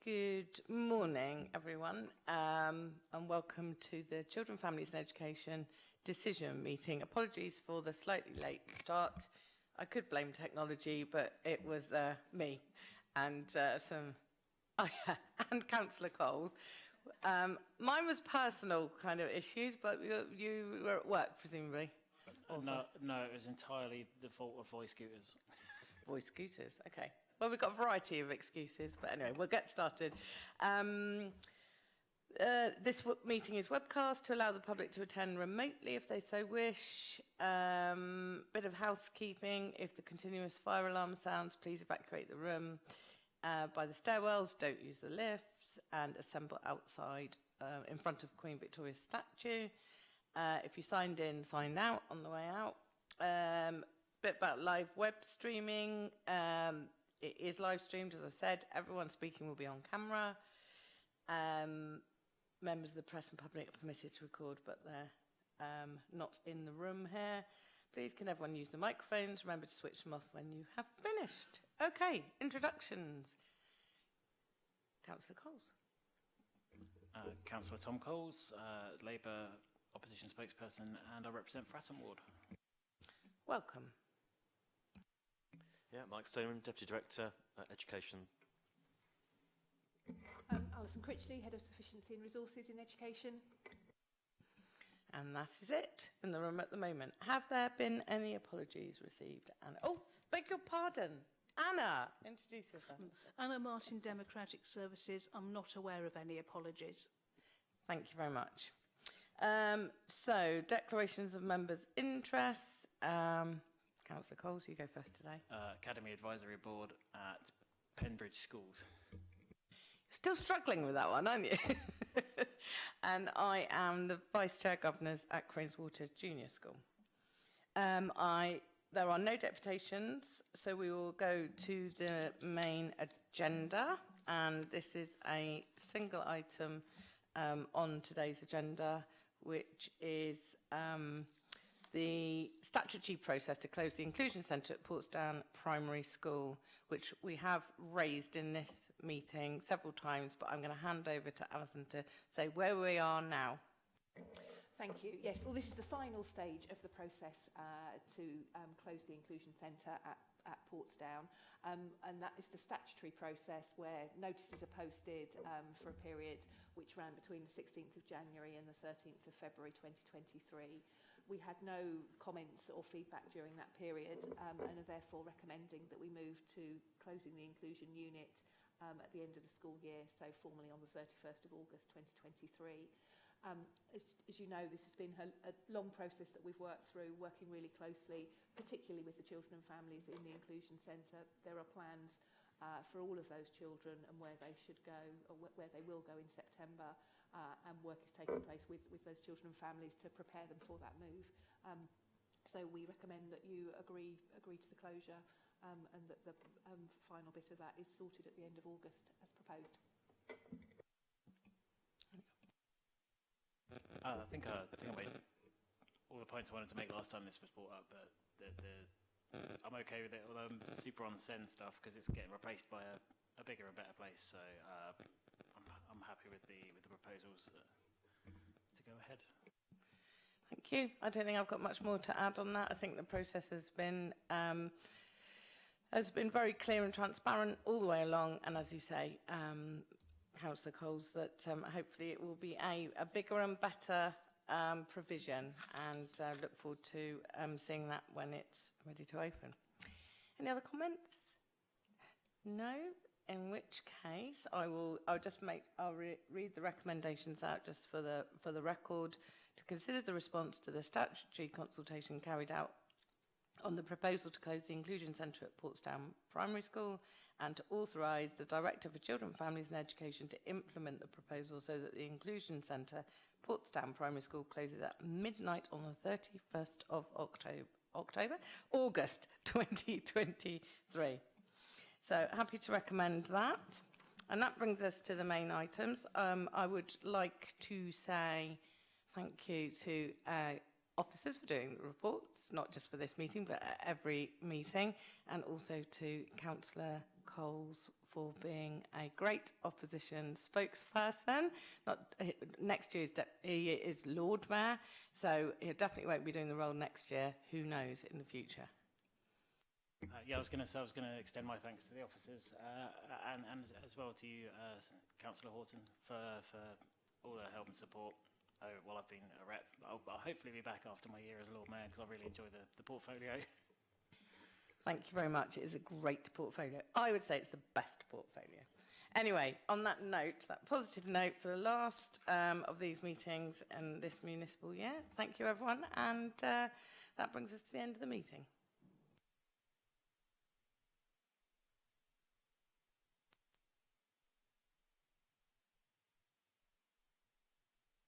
Good morning, everyone, and welcome to the Children, Families and Education decision meeting. Apologies for the slightly late start. I could blame technology, but it was me and and Councillor Coles. Mine was personal kind of issues, but you were at work, presumably. No, it was entirely the fault of voice scooters. Voice scooters, okay. Well, we've got a variety of excuses, but anyway, we'll get started. This meeting is webcast to allow the public to attend remotely if they so wish. Bit of housekeeping. If the continuous fire alarm sounds, please evacuate the room by the stairwells. Don't use the lifts and assemble outside in front of Queen Victoria's statue. If you signed in, sign out on the way out. Bit about live web streaming. It is live streamed, as I said. Everyone speaking will be on camera. Members of the press and public are permitted to record, but they're not in the room here. Please, can everyone use the microphones? Remember to switch them off when you have finished. Okay, introductions. Councillor Coles. Councillor Tom Coles, Labour opposition spokesperson, and I represent Fratton Ward. Welcome. Yeah, Mike Stoneman, Deputy Director, Education. Alison Critchley, Head of Sufficiency and Resources in Education. And that is it in the room at the moment. Have there been any apologies received? Anna? Oh, beg your pardon. Anna, introduce yourself. Anna Martin, Democratic Services. I'm not aware of any apologies. Thank you very much. So, declarations of members' interests. Councillor Coles, you go first today. Academy Advisory Board at Penbridge Schools. Still struggling with that one, aren't you? And I am the Vice Chair Governors at Craneswater Junior School. There are no deputations, so we will go to the main agenda. And this is a single item on today's agenda, which is the statutory process to close the Inclusion Centre at Portsdown Primary School, which we have raised in this meeting several times, but I'm going to hand over to Alison to say where we are now. Thank you. Yes, well, this is the final stage of the process to close the Inclusion Centre at Portsdown, and that is the statutory process where notices are posted for a period which ran between the 16th of January and the 13th of February 2023. We had no comments or feedback during that period and are therefore recommending that we move to closing the inclusion unit at the end of the school year, so formally on the 31st of August 2023. As you know, this has been a long process that we've worked through, working really closely, particularly with the children and families in the Inclusion Centre. There are plans for all of those children and where they should go, or where they will go in September, and work is taking place with those children and families to prepare them for that move. So we recommend that you agree to the closure and that the final bit of that is sorted at the end of August as proposed. I think I made all the points I wanted to make last time this was brought up, but I'm okay with it, although I'm super on send stuff because it's getting replaced by a bigger and better place. So I'm happy with the proposals to go ahead. Thank you. I don't think I've got much more to add on that. I think the process has been very clear and transparent all the way along, and as you say, Councillor Coles, that hopefully it will be a bigger and better provision, and look forward to seeing that when it's ready to open. Any other comments? No? In which case, I'll read the recommendations out just for the record. To consider the response to the statutory consultation carried out on the proposal to close the Inclusion Centre at Portsdown Primary School, and to authorise the Director for Children, Families and Education to implement the proposal so that the Inclusion Centre, Portsdown Primary School, closes at midnight on the 31st of August 2023. So happy to recommend that. And that brings us to the main items. I would like to say thank you to officers for doing the reports, not just for this meeting, but at every meeting, and also to Councillor Coles for being a great opposition spokesperson. Next year he is Lord Mayor, so he definitely won't be doing the role next year. Who knows in the future? Yeah, I was going to extend my thanks to the officers and as well to you, Councillor Horton, for all the help and support while I've been a rep. I'll hopefully be back after my year as Lord Mayor because I really enjoy the portfolio. Thank you very much. It is a great portfolio. I would say it's the best portfolio. Anyway, on that note, that positive note for the last of these meetings in this municipal year, thank you everyone, and that brings us to the end of the meeting.